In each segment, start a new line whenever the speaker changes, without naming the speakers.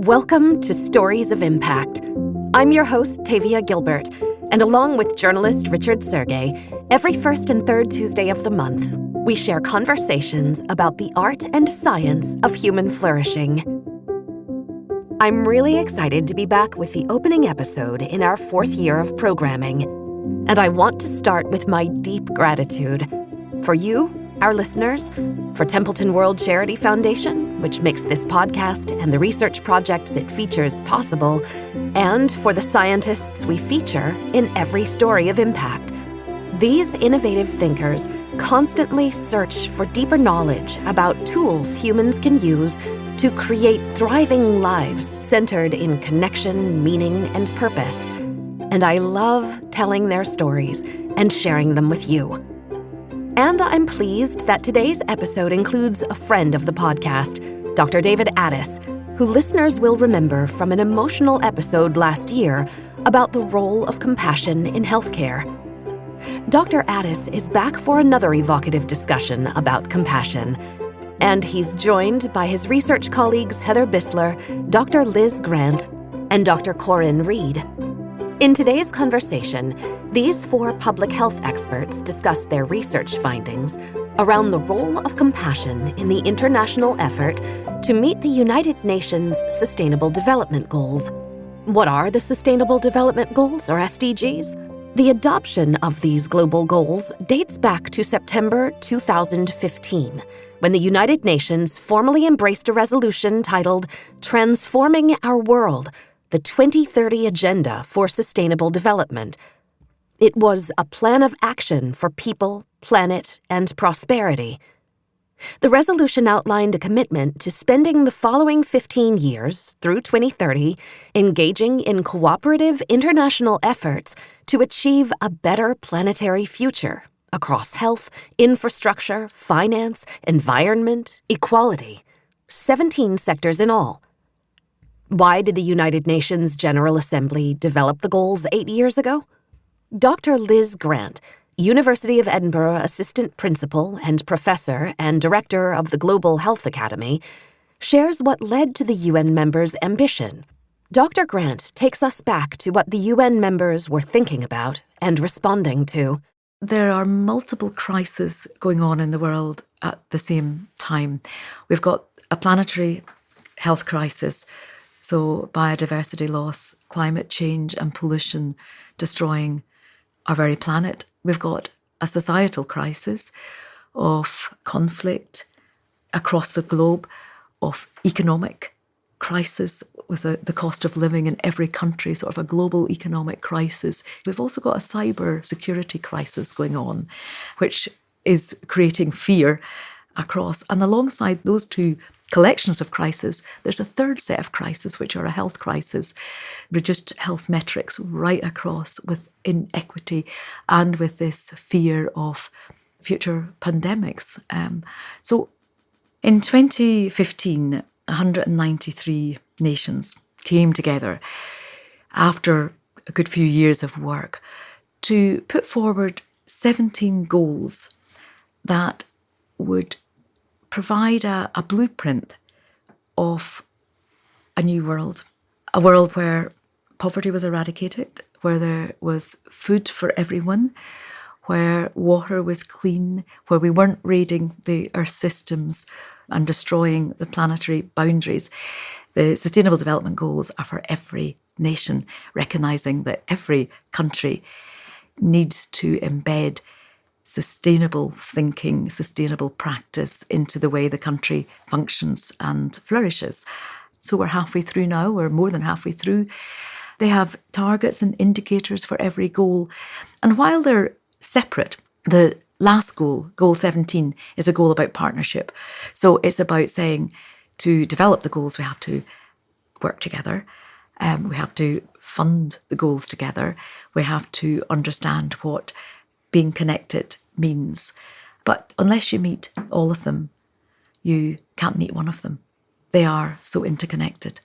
Welcome to Stories of Impact. I'm your host, Tavia Gilbert, and along with journalist Richard Sergey, every first and third Tuesday of the month, we share conversations about the art and science of human flourishing. I'm really excited to be back with the opening episode in our fourth year of programming, and I want to start with my deep gratitude for you, our listeners, for Templeton World Charity Foundation, which makes this podcast and the research projects it features possible, and for the scientists we feature in every story of impact. These innovative thinkers constantly search for deeper knowledge about tools humans can use to create thriving lives centered in connection, meaning, and purpose. And I love telling their stories and sharing them with you. And I'm pleased that today's episode includes a friend of the podcast, Dr. David Addiss, who listeners will remember from an emotional episode last year about the role of compassion in healthcare. Dr. Addiss is back for another evocative discussion about compassion, and he's joined by his research colleagues Heather Buesseler, Dr. Liz Grant, and Dr. Corinne Reid. In today's conversation, these four public health experts discuss their research findings around the role of compassion in the international effort to meet the United Nations Sustainable Development Goals. What are the Sustainable Development Goals, or SDGs? The adoption of these global goals dates back to September 2015, when the United Nations formally embraced a resolution titled Transforming Our World, the 2030 Agenda for Sustainable Development. It was a plan of action for people, planet, and prosperity. The resolution outlined a commitment to spending the following 15 years, through 2030, engaging in cooperative international efforts to achieve a better planetary future across health, infrastructure, finance, environment, equality, 17 sectors in all. Why did the United Nations General Assembly develop the goals 8 years ago? Dr. Liz Grant, University of Edinburgh Assistant Principal and Professor and Director of the Global Health Academy, shares what led to the UN members' ambition. Dr. Grant takes us back to what the UN members were thinking about and responding to.
There are multiple crises going on in the world at the same time. We've got a planetary health crisis, so biodiversity loss, climate change and pollution destroying our very planet. We've got a societal crisis of conflict across the globe, of economic crisis with the cost of living in every country, sort of a global economic crisis. We've also got a cyber security crisis going on, which is creating fear across. And alongside those two collections of crises, there's a third set of crises, which are a health crisis, reduced health metrics right across with inequity and with this fear of future pandemics. So in 2015, 193 nations came together after a good few years of work to put forward 17 goals that would provide a blueprint of a new world, a world where poverty was eradicated, where there was food for everyone, where water was clean, where we weren't raiding the earth systems and destroying the planetary boundaries. The Sustainable Development Goals are for every nation, recognising that every country needs to embed sustainable thinking, sustainable practice into the way the country functions and flourishes. So we're halfway through now, we're more than halfway through. They have targets and indicators for every goal. And while they're separate, the last goal, Goal 17, is a goal about partnership. So it's about saying to develop the goals, we have to work together. We have to fund the goals together. We have to understand what being connected means. But unless you meet all of them, you can't meet one of them. They are so interconnected.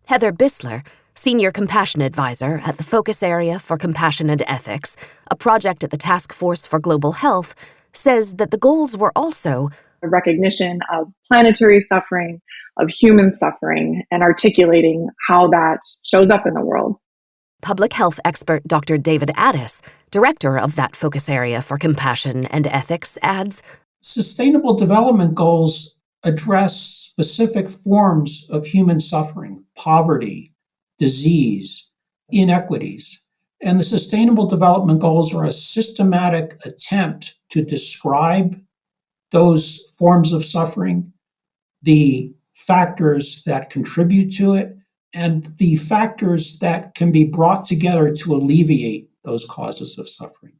Heather Buesseler, Senior Compassion Advisor at the Focus Area for Compassion and Ethics, a project at the Task Force for Global Health, says that the goals were also
A recognition of planetary suffering, of human suffering, and articulating how that shows up in the world.
Public health expert Dr. David Addiss, director of that focus area for compassion and ethics, adds,
Sustainable Development Goals address specific forms of human suffering, poverty, disease, inequities. And the Sustainable Development Goals are a systematic attempt to describe those forms of suffering, the factors that contribute to it, and the factors that can be brought together to alleviate those causes of suffering.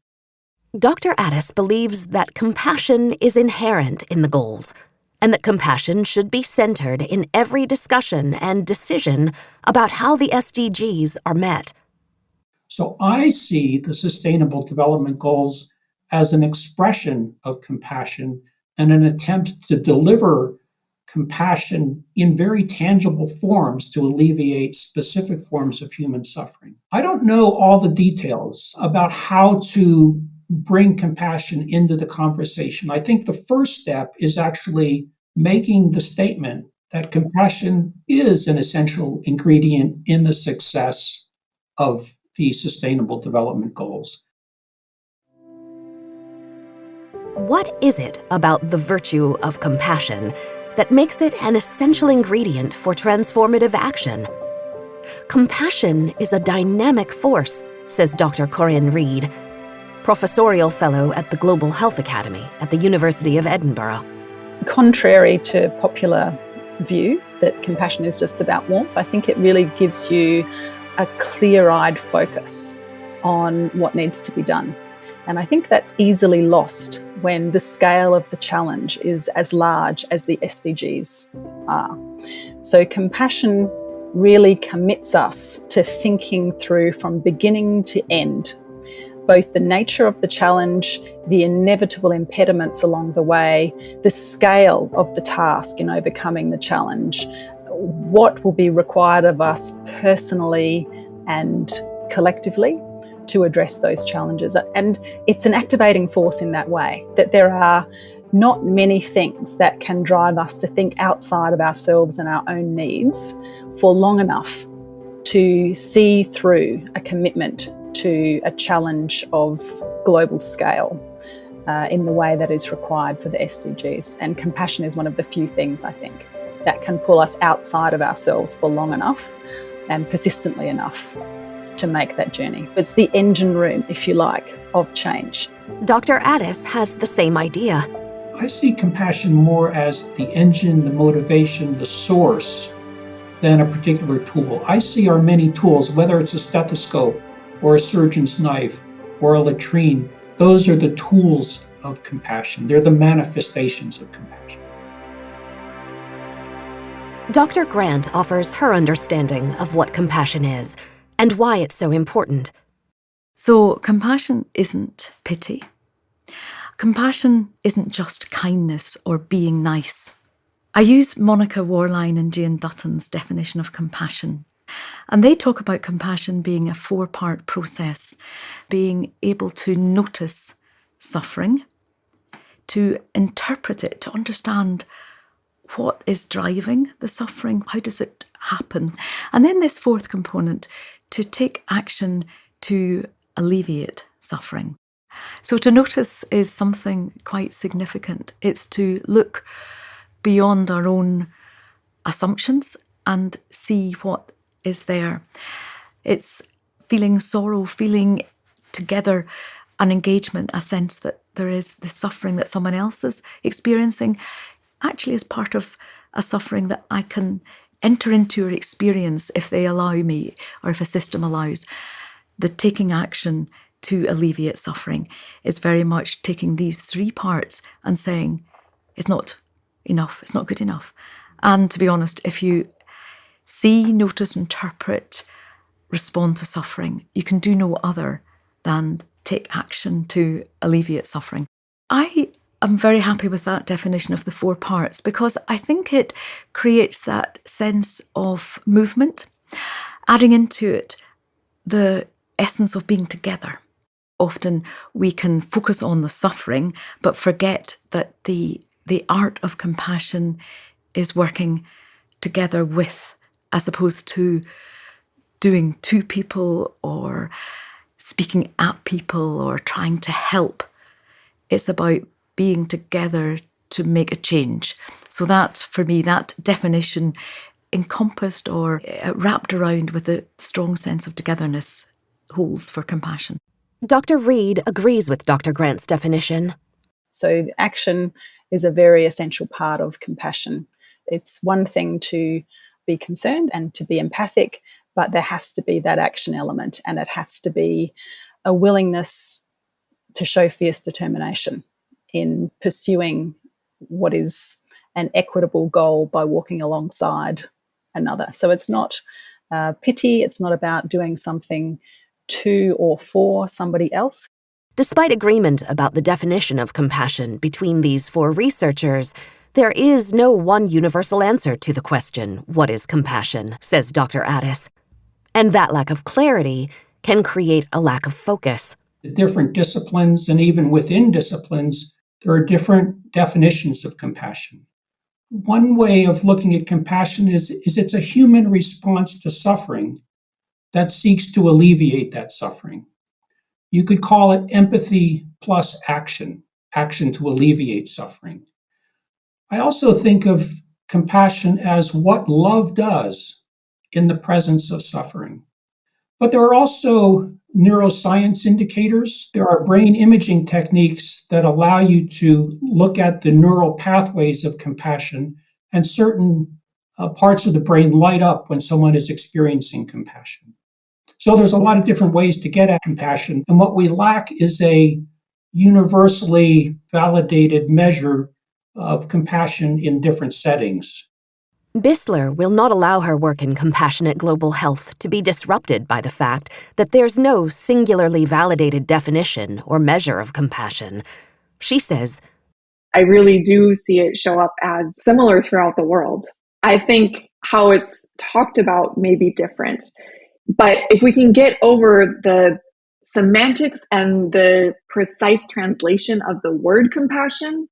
Dr. Addiss believes that compassion is inherent in the goals, and that compassion should be centered in every discussion and decision about how the SDGs are met.
So I see the Sustainable Development Goals as an expression of compassion and an attempt to deliver compassion in very tangible forms to alleviate specific forms of human suffering. I don't know all the details about how to bring compassion into the conversation. I think the first step is actually making the statement that compassion is an essential ingredient in the success of the Sustainable Development Goals.
What is it about the virtue of compassion that makes it an essential ingredient for transformative action? Compassion is a dynamic force, says Dr. Corinne Reid, professorial fellow at the Global Health Academy at the University of Edinburgh.
Contrary to popular view that compassion is just about warmth, I think it really gives you a clear-eyed focus on what needs to be done. And I think that's easily lost when the scale of the challenge is as large as the SDGs are. So compassion really commits us to thinking through from beginning to end, both the nature of the challenge, the inevitable impediments along the way, the scale of the task in overcoming the challenge, what will be required of us personally and collectively to address those challenges. And it's an activating force in that way, that there are not many things that can drive us to think outside of ourselves and our own needs for long enough to see through a commitment to a challenge of global scale in the way that is required for the SDGs. And compassion is one of the few things, I think, that can pull us outside of ourselves for long enough and persistently enough to make that journey. It's the engine room, if you like, of change.
Dr. Addiss has the same idea.
I see compassion more as the engine, the motivation, the source, than a particular tool. I see our many tools, whether it's a stethoscope or a surgeon's knife or a latrine, those are the tools of compassion. They're the manifestations of compassion.
Dr. Grant offers her understanding of what compassion is and why it's so important.
So compassion isn't pity. Compassion isn't just kindness or being nice. I use Monica Warline and Jane Dutton's definition of compassion. And they talk about compassion being a 4-part process, being able to notice suffering, to interpret it, to understand what is driving the suffering, how does it happen? And then this 4th component, to take action to alleviate suffering. So to notice is something quite significant. It's to look beyond our own assumptions and see what is there. It's feeling sorrow, feeling together an engagement, a sense that there is the suffering that someone else is experiencing actually is part of a suffering that I can enter into or experience if they allow me or if a system allows. The taking action to alleviate suffering is very much taking these 3 parts and saying, it's not enough, it's not good enough. And to be honest, if you see, notice, interpret, respond to suffering, you can do no other than take action to alleviate suffering. I am very happy with that definition of the 4 parts because I think it creates that sense of movement, adding into it the essence of being together. Often we can focus on the suffering but forget that the the art of compassion is working together with, as opposed to doing to people or speaking at people or trying to help. It's about being together to make a change. So that, for me, that definition encompassed or wrapped around with a strong sense of togetherness holds for compassion.
Dr. Reid agrees with Dr. Grant's definition.
So action is a very essential part of compassion. It's one thing to be concerned and to be empathic, but there has to be that action element, and it has to be a willingness to show fierce determination in pursuing what is an equitable goal by walking alongside another. So it's not pity, it's not about doing something to or for somebody else.
Despite agreement about the definition of compassion between these four researchers, there is no one universal answer to the question, what is compassion, says Dr. Addiss. And that lack of clarity can create a lack of focus.
The different disciplines, and even within disciplines, there are different definitions of compassion. One way of looking at compassion is it's a human response to suffering that seeks to alleviate that suffering. You could call it empathy plus action to alleviate suffering. I also think of compassion as what love does in the presence of suffering. But there are also neuroscience indicators. There are brain imaging techniques that allow you to look at the neural pathways of compassion, and certain parts of the brain light up when someone is experiencing compassion. So there's a lot of different ways to get at compassion, and what we lack is a universally validated measure of compassion in different settings.
Buesseler will not allow her work in compassionate global health to be disrupted by the fact that there's no singularly validated definition or measure of compassion. She says,
I really do see it show up as similar throughout the world. I think how it's talked about may be different, but if we can get over the semantics and the precise translation of the word compassion,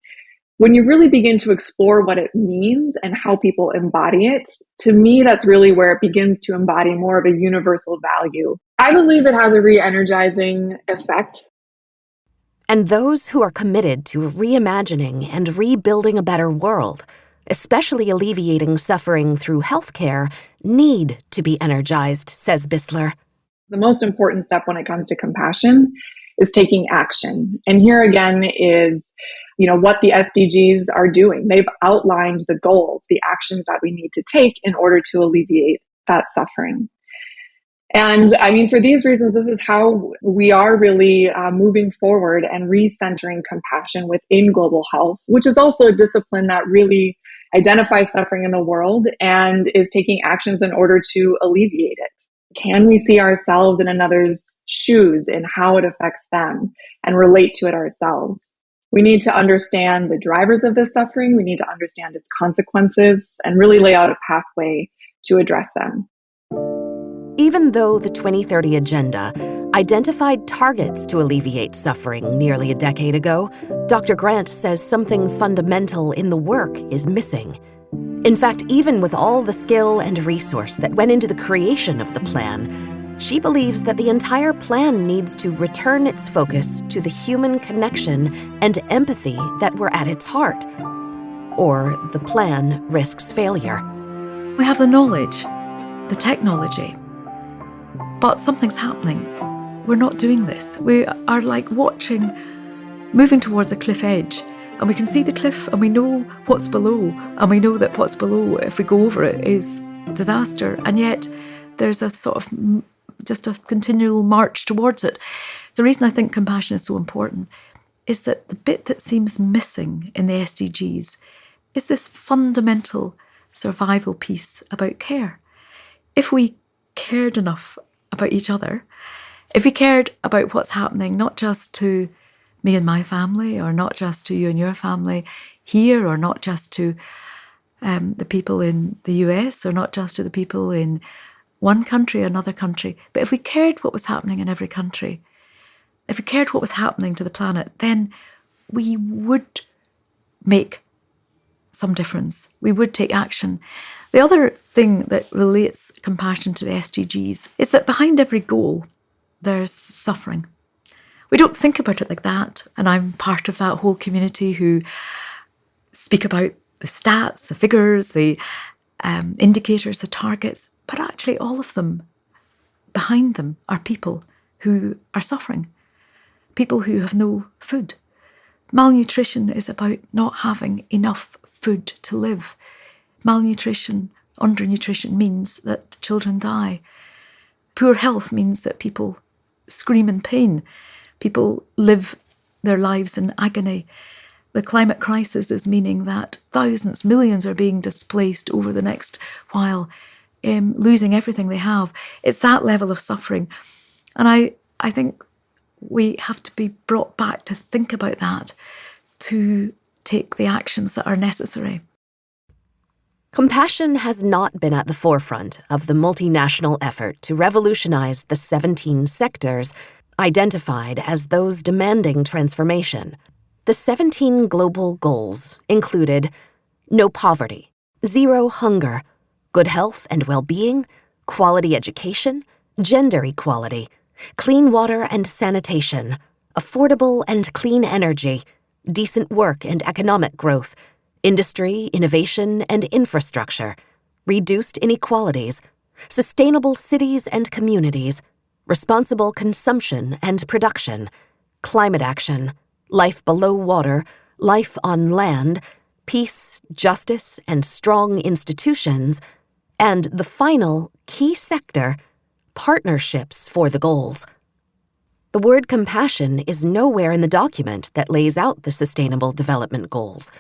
when you really begin to explore what it means and how people embody it, to me, that's really where it begins to embody more of a universal value. I believe it has a re-energizing effect.
And those who are committed to reimagining and rebuilding a better world, especially alleviating suffering through healthcare, need to be energized, says Buesseler.
The most important step when it comes to compassion is taking action. And here again is, what the SDGs are doing. They've outlined the goals, the actions that we need to take in order to alleviate that suffering. And I mean, for these reasons, this is how we are really moving forward and recentering compassion within global health, which is also a discipline that really identifies suffering in the world and is taking actions in order to alleviate it. Can we see ourselves in another's shoes and how it affects them and relate to it ourselves? We need to understand the drivers of this suffering. We need to understand its consequences and really lay out a pathway to address them.
Even though the 2030 Agenda identified targets to alleviate suffering nearly a decade ago, Dr. Grant says something fundamental in the work is missing. In fact, even with all the skill and resource that went into the creation of the plan, she believes that the entire plan needs to return its focus to the human connection and empathy that were at its heart, or the plan risks failure.
We have the knowledge, the technology, but something's happening. We're not doing this. We are like moving towards a cliff edge, and we can see the cliff and we know what's below, and we know that what's below, if we go over it, is disaster, and yet there's a sort of just a continual march towards it. The reason I think compassion is so important is that the bit that seems missing in the SDGs is this fundamental survival piece about care. If we cared enough about each other, if we cared about what's happening, not just to me and my family, or not just to you and your family here, or not just to the people in the US, or not just to the people in one country or another country, but if we cared what was happening in every country, if we cared what was happening to the planet, then we would make some difference. We would take action. The other thing that relates compassion to the SDGs is that behind every goal, there's suffering. We don't think about it like that. And I'm part of that whole community who speak about the stats, the figures, the indicators, the targets. But actually, all of them, behind them, are people who are suffering, people who have no food. Malnutrition is about not having enough food to live. Malnutrition, undernutrition means that children die. Poor health means that people scream in pain. People live their lives in agony. The climate crisis is meaning that thousands, millions are being displaced over the next while, losing everything they have. It's that level of suffering. And I think we have to be brought back to think about that, to take the actions that are necessary.
Compassion has not been at the forefront of the multinational effort to revolutionize the 17 sectors identified as those demanding transformation. The 17 global goals included no poverty, zero hunger, good health and well-being, quality education, gender equality, clean water and sanitation, affordable and clean energy, decent work and economic growth, industry, innovation, and infrastructure, reduced inequalities, sustainable cities and communities, responsible consumption and production, climate action, life below water, life on land, peace, justice, and strong institutions, and the final key sector, partnerships for the goals. The word compassion is nowhere in the document that lays out the Sustainable Development Goals.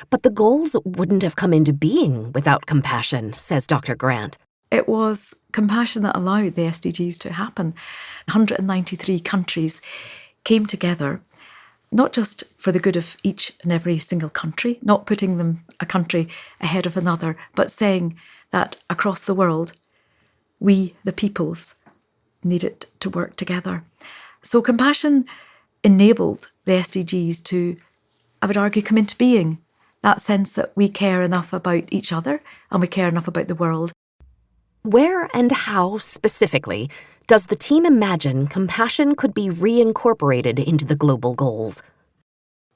But the goals wouldn't have come into being without compassion, says Dr. Grant.
It was compassion that allowed the SDGs to happen. 193 countries came together, not just for the good of each and every single country, not putting them a country ahead of another, but saying that across the world, we, the peoples, needed to work together. So compassion enabled the SDGs to, I would argue, come into being. That sense that we care enough about each other and we care enough about the world.
Where and how specifically does the team imagine compassion could be reincorporated into the global goals?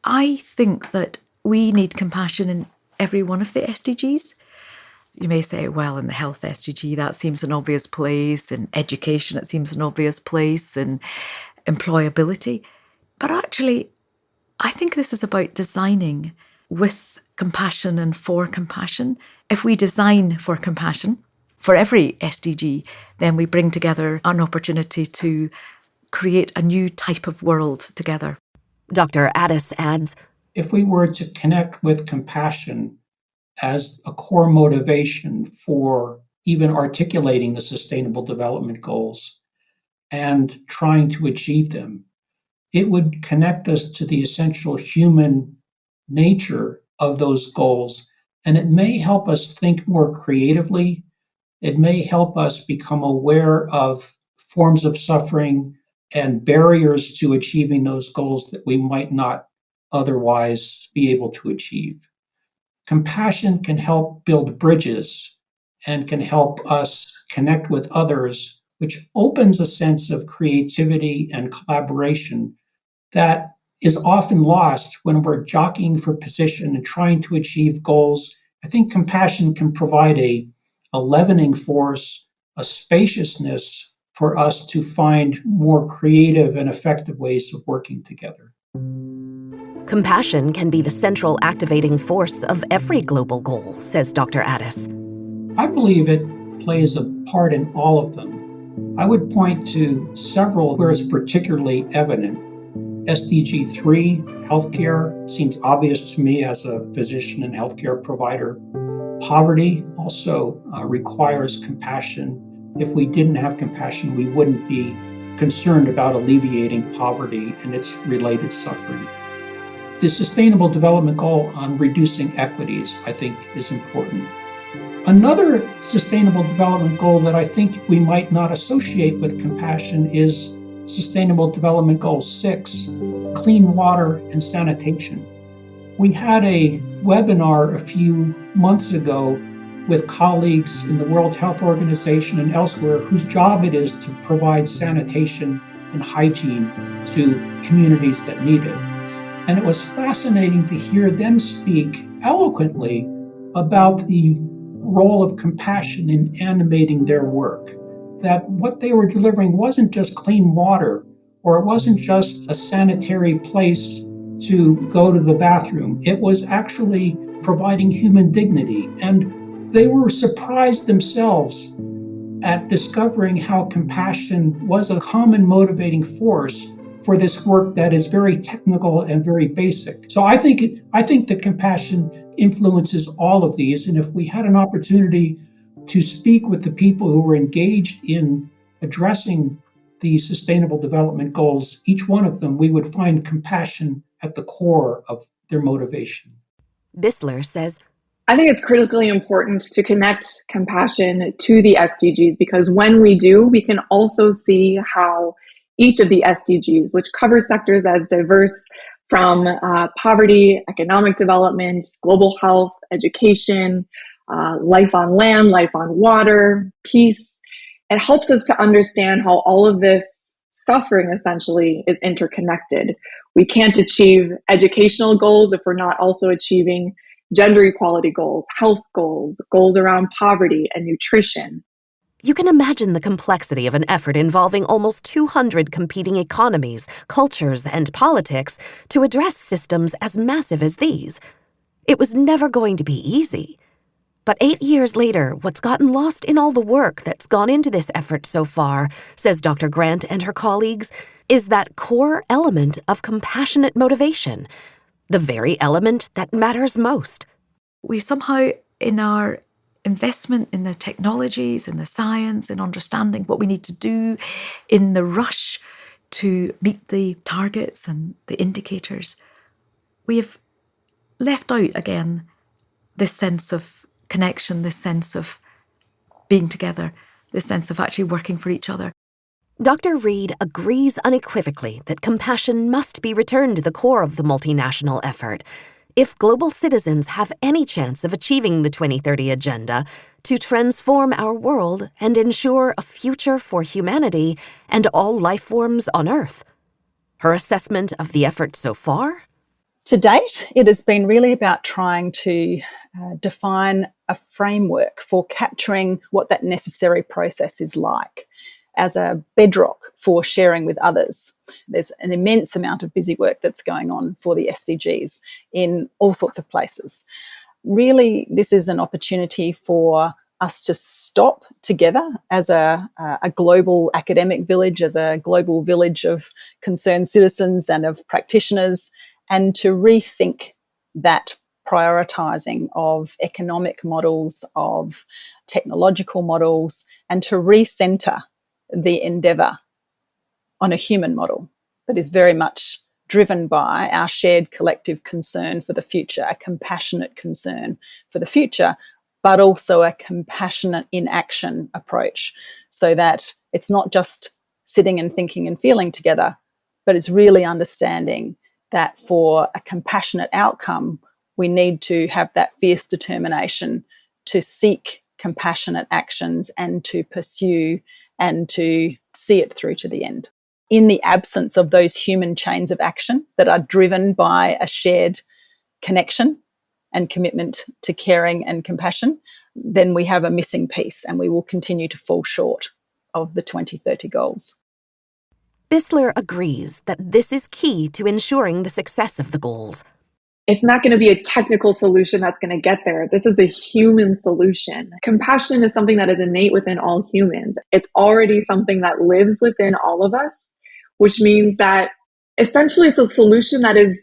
I think that we need compassion in every one of the SDGs. You may say, well, in the health SDG, that seems an obvious place. In education, it seems an obvious place. In employability. But actually, I think this is about designing with compassion and for compassion. If we design for compassion for every SDG, then we bring together an opportunity to create a new type of world together.
Dr. Addiss adds,
if we were to connect with compassion as a core motivation for even articulating the Sustainable Development Goals and trying to achieve them, it would connect us to the essential human nature of those goals. And it may help us think more creatively. It may help us become aware of forms of suffering and barriers to achieving those goals that we might not otherwise be able to achieve. Compassion can help build bridges and can help us connect with others, which opens a sense of creativity and collaboration that is often lost when we're jockeying for position and trying to achieve goals. I think compassion can provide a leavening force, a spaciousness for us to find more creative and effective ways of working together.
Compassion can be the central activating force of every global goal, says Dr. Addiss.
I believe it plays a part in all of them. I would point to several where it's particularly evident. SDG 3, healthcare, seems obvious to me as a physician and healthcare provider. Poverty also requires compassion. If we didn't have compassion, we wouldn't be concerned about alleviating poverty and its related suffering. The Sustainable Development Goal on reducing equities, I think, is important. Another Sustainable Development Goal that I think we might not associate with compassion is Sustainable Development Goal 6, clean water and sanitation. We had a webinar a few months ago with colleagues in the World Health Organization and elsewhere whose job it is to provide sanitation and hygiene to communities that need it. And it was fascinating to hear them speak eloquently about the role of compassion in animating their work. That what they were delivering wasn't just clean water, or it wasn't just a sanitary place to go to the bathroom. It was actually providing human dignity. And they were surprised themselves at discovering how compassion was a common motivating force for this work that is very technical and very basic. So I think that compassion influences all of these. And if we had an opportunity to speak with the people who were engaged in addressing the Sustainable Development Goals, each one of them, we would find compassion at the core of their motivation.
Buesseler says,
I think it's critically important to connect compassion to the SDGs, because when we do, we can also see how each of the SDGs, which covers sectors as diverse from poverty, economic development, global health, education, life on land, life on water, peace, it helps us to understand how all of this suffering essentially is interconnected. We can't achieve educational goals if we're not also achieving gender equality goals, health goals, goals around poverty and nutrition.
You can imagine the complexity of an effort involving almost 200 competing economies, cultures, and politics to address systems as massive as these. It was never going to be easy. But 8 years later, what's gotten lost in all the work that's gone into this effort so far, says Dr. Grant and her colleagues, is that core element of compassionate motivation, the very element that matters most.
We somehow, in our investment in the technologies, in the science, in understanding what we need to do, in the rush to meet the targets and the indicators, we have left out again this sense of connection, this sense of being together, this sense of actually working for each other.
Dr. Reid agrees unequivocally that compassion must be returned to the core of the multinational effort if global citizens have any chance of achieving the 2030 Agenda to transform our world and ensure a future for humanity and all life forms on Earth. Her assessment of the effort so far?
To date, it has been really about trying to define a framework for capturing what that necessary process is like as a bedrock for sharing with others. There's an immense amount of busy work that's going on for the SDGs in all sorts of places. Really, this is an opportunity for us to stop together as a global academic village, as a global village of concerned citizens and of practitioners, and to rethink that prioritising of economic models, of technological models, and to recenter the endeavour on a human model that is very much driven by our shared collective concern for the future, a compassionate concern for the future, but also a compassionate in action approach, so that it's not just sitting and thinking and feeling together, but it's really understanding that for a compassionate outcome, we need to have that fierce determination to seek compassionate actions and to pursue and to see it through to the end. In the absence of those human chains of action that are driven by a shared connection and commitment to caring and compassion, then we have a missing piece and we will continue to fall short of the 2030 goals.
Buesseler agrees that this is key to ensuring the success of the goals.
It's not going to be a technical solution that's going to get there. This is a human solution. Compassion is something that is innate within all humans. It's already something that lives within all of us, which means that essentially it's a solution that is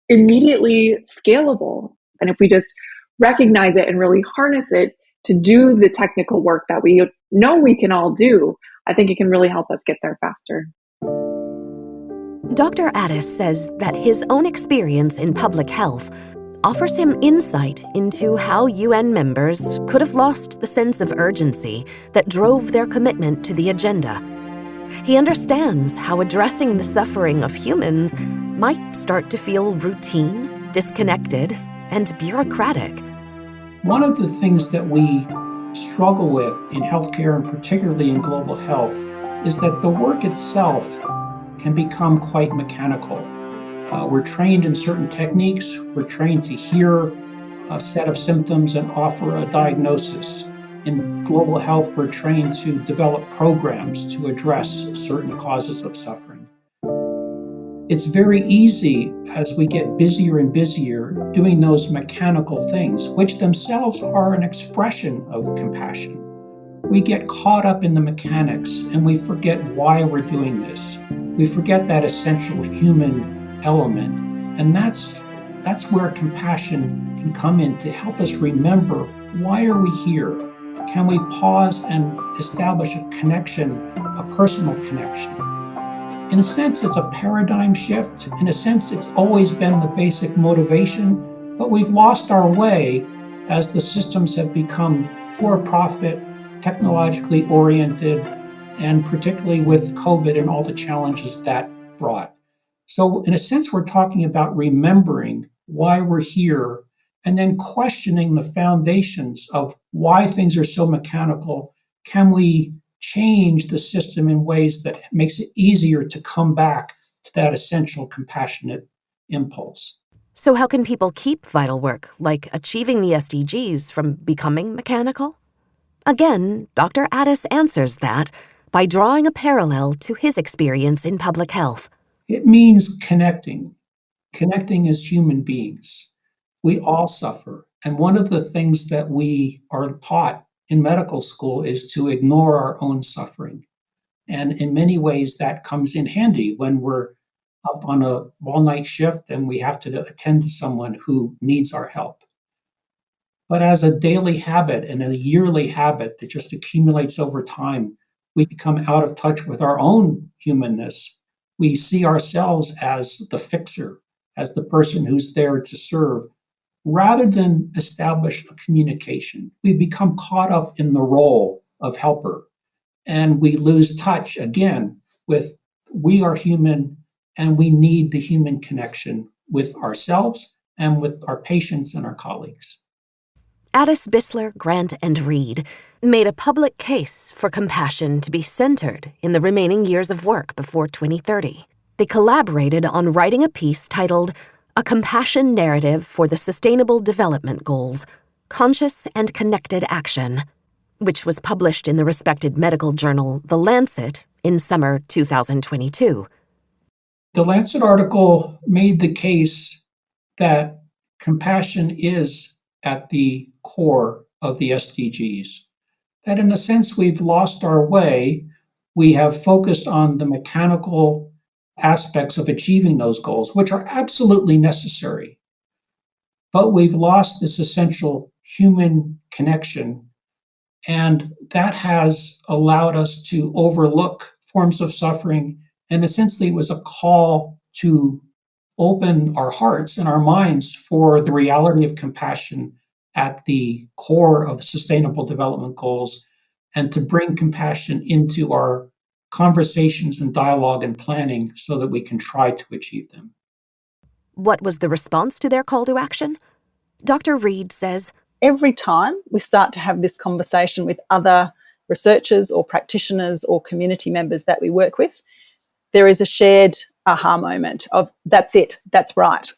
immediately scalable. And if we just recognize it and really harness it to do the technical work that we know we can all do, I think it can really help us get there faster.
Dr. Addiss says that his own experience in public health offers him insight into how UN members could have lost the sense of urgency that drove their commitment to the agenda. He understands how addressing the suffering of humans might start to feel routine, disconnected, and bureaucratic.
One of the things that we struggle with in healthcare, and particularly in global health, is that the work itself can become quite mechanical. We're trained in certain techniques. We're trained to hear a set of symptoms and offer a diagnosis. In global health, we're trained to develop programs to address certain causes of suffering. It's very easy as we get busier and busier doing those mechanical things, which themselves are an expression of compassion. We get caught up in the mechanics and we forget why we're doing this. We forget that essential human element. And that's where compassion can come in to help us remember, why are we here? Can we pause and establish a connection, a personal connection? In a sense, it's a paradigm shift. In a sense, it's always been the basic motivation, but we've lost our way as the systems have become for-profit, technologically oriented, and particularly with COVID and all the challenges that brought. So in a sense, we're talking about remembering why we're here and then questioning the foundations of why things are so mechanical. Can we change the system in ways that makes it easier to come back to that essential compassionate impulse?
So how can people keep vital work, like achieving the SDGs, from becoming mechanical? Again, Dr. Addiss answers that by drawing a parallel to his experience in public health.
It means connecting as human beings. We all suffer. And one of the things that we are taught in medical school is to ignore our own suffering. And in many ways, that comes in handy when we're up on a all-night shift and we have to attend to someone who needs our help. But as a daily habit and a yearly habit that just accumulates over time, we become out of touch with our own humanness. We see ourselves as the fixer, as the person who's there to serve, rather than establish a communication. We become caught up in the role of helper, and we lose touch again with we are human and we need the human connection with ourselves and with our patients and our colleagues.
Addiss, Buesseler, Grant, and Reid made a public case for compassion to be centered in the remaining years of work before 2030. They collaborated on writing a piece titled A Compassion Narrative for the Sustainable Development Goals, Conscious and Connected Action, which was published in the respected medical journal The Lancet in summer 2022.
The Lancet article made the case that compassion is at the core of the SDGs. That in a sense, we've lost our way. We have focused on the mechanical aspects of achieving those goals, which are absolutely necessary. But we've lost this essential human connection, and that has allowed us to overlook forms of suffering. And essentially, it was a call to open our hearts and our minds for the reality of compassion at the core of Sustainable Development Goals, and to bring compassion into our conversations and dialogue and planning so that we can try to achieve them.
What was the response to their call to action? Dr. Reid says,
every time we start to have this conversation with other researchers or practitioners or community members that we work with, there is a shared aha moment of, that's it, that's right.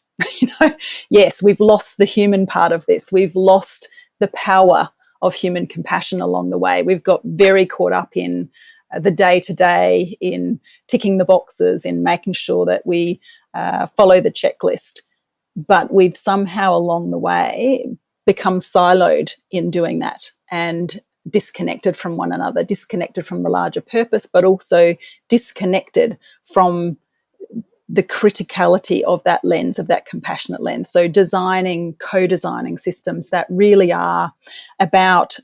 Yes, we've lost the human part of this. We've lost the power of human compassion along the way. We've got very caught up in the day-to-day, in ticking the boxes, in making sure that we follow the checklist. But we've somehow along the way become siloed in doing that and disconnected from one another, disconnected from the larger purpose, but also disconnected from the criticality of that lens, of that compassionate lens. So co-designing systems that really are about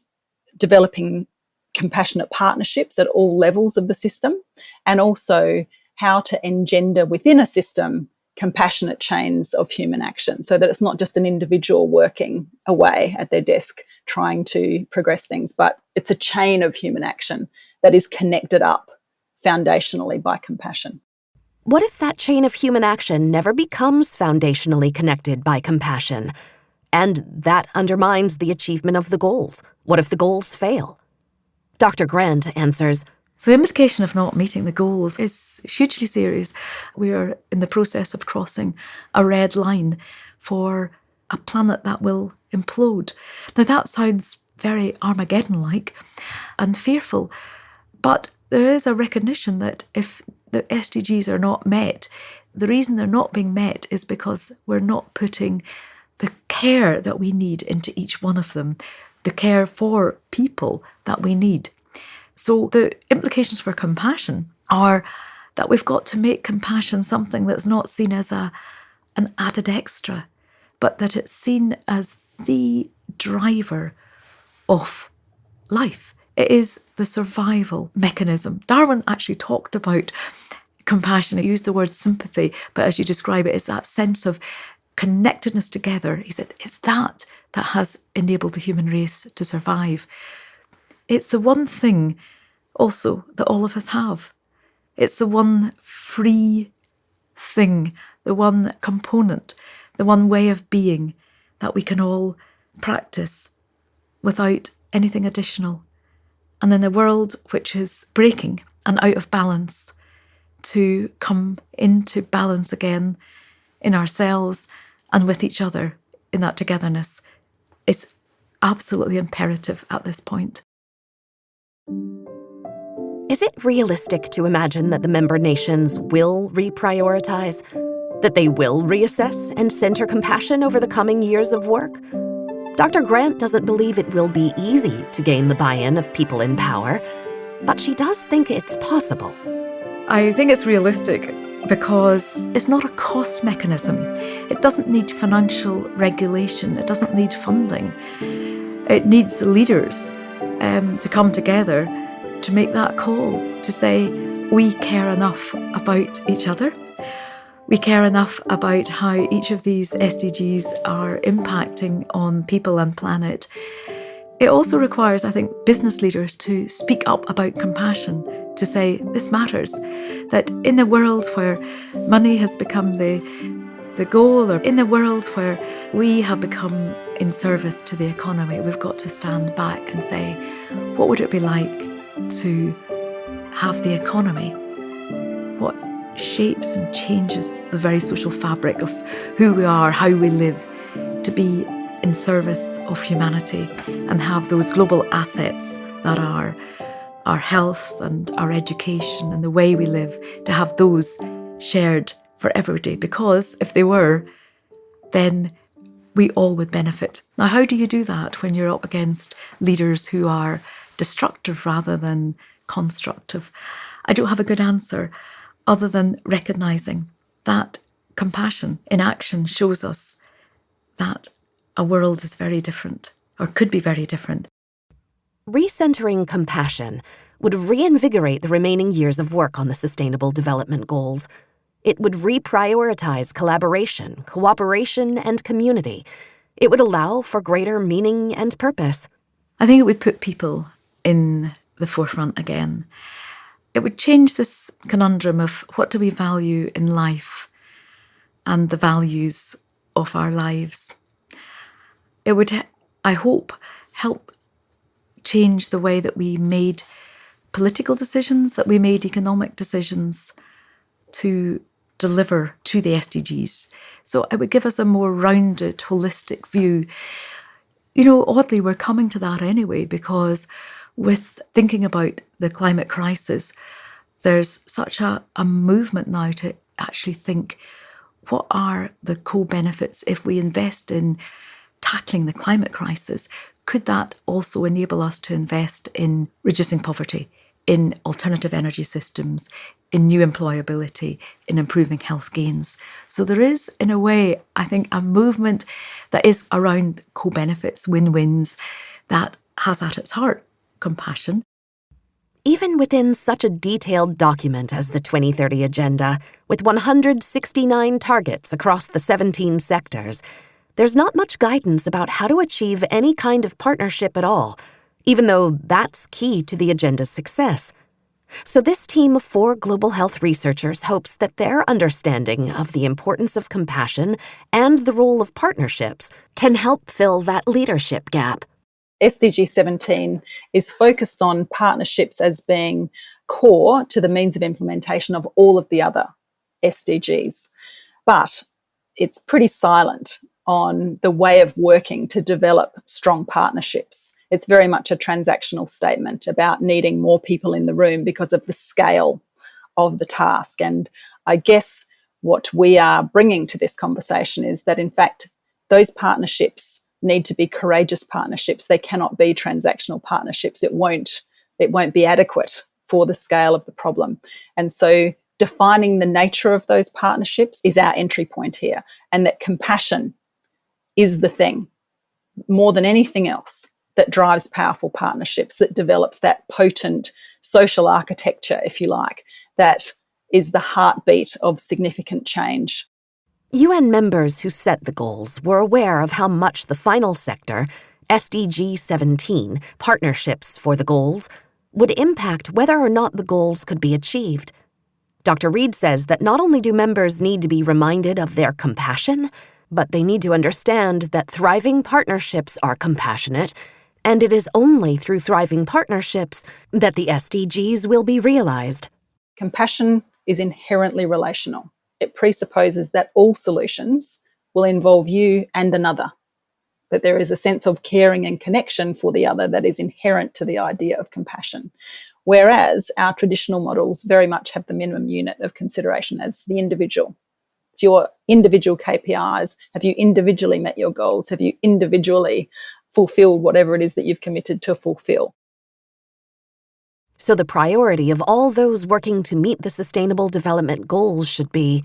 developing compassionate partnerships at all levels of the system, and also how to engender within a system compassionate chains of human action, so that it's not just an individual working away at their desk trying to progress things, but it's a chain of human action that is connected up foundationally by compassion.
What if that chain of human action never becomes foundationally connected by compassion? And that undermines the achievement of the goals. What if the goals fail? Dr. Grant answers,
So the implication of not meeting the goals is hugely serious. We are in the process of crossing a red line for a planet that will implode. Now that sounds very Armageddon-like and fearful, but there is a recognition that if the SDGs are not met, the reason they're not being met is because we're not putting the care that we need into each one of them, the care for people that we need. So the implications for compassion are that we've got to make compassion something that's not seen as an added extra, but that it's seen as the driver of life. It is the survival mechanism. Darwin actually talked about compassion. He used the word sympathy, but as you describe it, it's that sense of connectedness together. He said it's that has enabled the human race to survive. It's the one thing also that all of us have. It's the one free thing, the one component, the one way of being that we can all practice without anything additional. And in a world which is breaking and out of balance, to come into balance again in ourselves and with each other in that togetherness is absolutely imperative at this point.
Is it realistic to imagine that the member nations will reprioritize? That they will reassess and center compassion over the coming years of work? Dr. Grant doesn't believe it will be easy to gain the buy-in of people in power, but she does think it's possible.
I think it's realistic because it's not a cost mechanism. It doesn't need financial regulation. It doesn't need funding. It needs the leaders to come together to make that call, to say, we care enough about each other. We care enough about how each of these SDGs are impacting on people and planet. It also requires, I think, business leaders to speak up about compassion, to say this matters, that in a world where money has become the goal, or in a world where we have become in service to the economy, we've got to stand back and say, what would it be like to have the economy? What shapes and changes the very social fabric of who we are, how we live, to be in service of humanity and have those global assets that are our health and our education and the way we live, to have those shared for everybody, because if they were, then we all would benefit. Now, how do you do that when you're up against leaders who are destructive rather than constructive? I don't have a good answer other than recognising that compassion in action shows us that a world is very different, or could be very different.
Recentering compassion would reinvigorate the remaining years of work on the Sustainable Development Goals. It would reprioritize collaboration, cooperation, and community. It would allow for greater meaning and purpose.
I think it would put people in the forefront again. It would change this conundrum of what do we value in life and the values of our lives. It would, I hope, help change the way that we made political decisions, that we made economic decisions to deliver to the SDGs. So it would give us a more rounded, holistic view. You know, oddly, we're coming to that anyway, because with thinking about the climate crisis, there's such a movement now to actually think, what are the co-benefits if we invest in tackling the climate crisis? Could that also enable us to invest in reducing poverty, in alternative energy systems, in new employability, in improving health gains? So there is, in a way, I think, a movement that is around co-benefits, win-wins, that has at its heart compassion.
Even within such a detailed document as the 2030 Agenda, with 169 targets across the 17 sectors, there's not much guidance about how to achieve any kind of partnership at all, even though that's key to the agenda's success. So this team of 4 global health researchers hopes that their understanding of the importance of compassion and the role of partnerships can help fill that leadership gap.
SDG 17 is focused on partnerships as being core to the means of implementation of all of the other SDGs. But it's pretty silent on the way of working to develop strong partnerships. It's very much a transactional statement about needing more people in the room because of the scale of the task. And I guess what we are bringing to this conversation is that, in fact, those partnerships need to be courageous partnerships. They cannot be transactional partnerships. It won't be adequate for the scale of the problem. And so defining the nature of those partnerships is our entry point here, and that compassion is the thing, more than anything else, that drives powerful partnerships, that develops that potent social architecture, if you like, that is the heartbeat of significant change.
UN members who set the goals were aware of how much the final sector, SDG 17, partnerships for the goals, would impact whether or not the goals could be achieved. Dr. Reid says that not only do members need to be reminded of their compassion, but they need to understand that thriving partnerships are compassionate, and it is only through thriving partnerships that the SDGs will be realized.
Compassion is inherently relational. It presupposes that all solutions will involve you and another, that there is a sense of caring and connection for the other that is inherent to the idea of compassion. Whereas our traditional models very much have the minimum unit of consideration as the individual. It's your individual KPIs. Have you individually met your goals? Have you individually fulfilled whatever it is that you've committed to fulfill?
So the priority of all those working to meet the Sustainable Development Goals should be,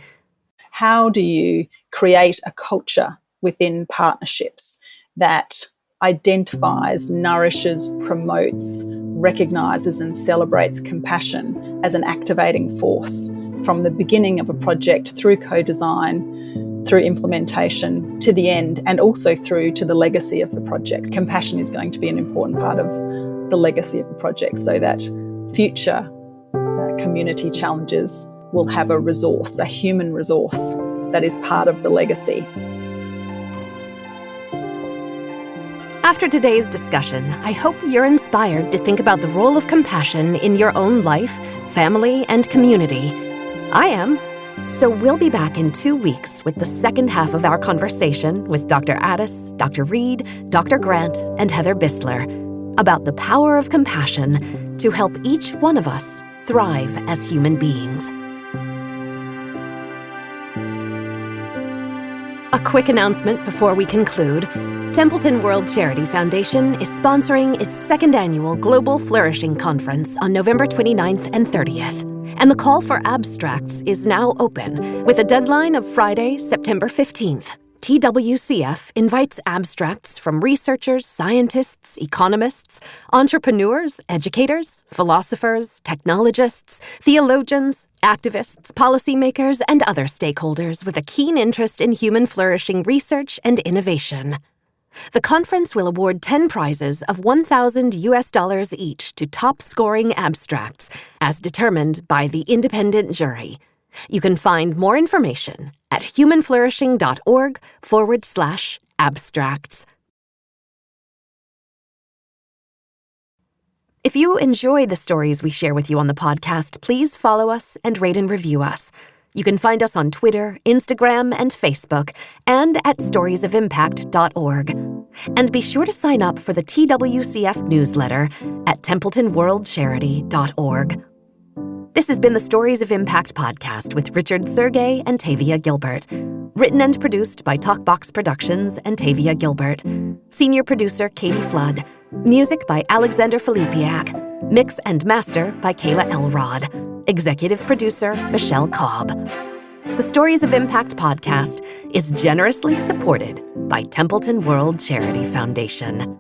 how do you create a culture within partnerships that identifies, nourishes, promotes, recognises and celebrates compassion as an activating force from the beginning of a project through co-design, through implementation to the end, and also through to the legacy of the project. Compassion is going to be an important part of the legacy of the project so that future community challenges will have a resource, a human resource that is part of the legacy.
After today's discussion, I hope you're inspired to think about the role of compassion in your own life, family, and community. I am. So we'll be back in 2 weeks with the second half of our conversation with Dr. Addiss, Dr. Reid, Dr. Grant, and Heather Buesseler about the power of compassion to help each one of us thrive as human beings. A quick announcement before we conclude. Templeton World Charity Foundation is sponsoring its second annual Global Flourishing Conference on November 29th and 30th. And the call for abstracts is now open, with a deadline of Friday, September 15th. TWCF invites abstracts from researchers, scientists, economists, entrepreneurs, educators, philosophers, technologists, theologians, activists, policymakers, and other stakeholders with a keen interest in human flourishing research and innovation. The conference will award 10 prizes of $1,000 each to top-scoring abstracts, as determined by the independent jury. You can find more information at humanflourishing.org/abstracts. If you enjoy the stories we share with you on the podcast, please follow us and rate and review us. You can find us on Twitter, Instagram, and Facebook, and at storiesofimpact.org. And be sure to sign up for the TWCF newsletter at templetonworldcharity.org. This has been the Stories of Impact podcast with Richard Sergey and Tavia Gilbert. Written and produced by Talkbox Productions and Tavia Gilbert. Senior producer Katie Flood. Music by Alexander Filipiak. Mix and master by Kayla Elrod. Executive producer Michelle Cobb. The Stories of Impact podcast is generously supported by Templeton World Charity Foundation.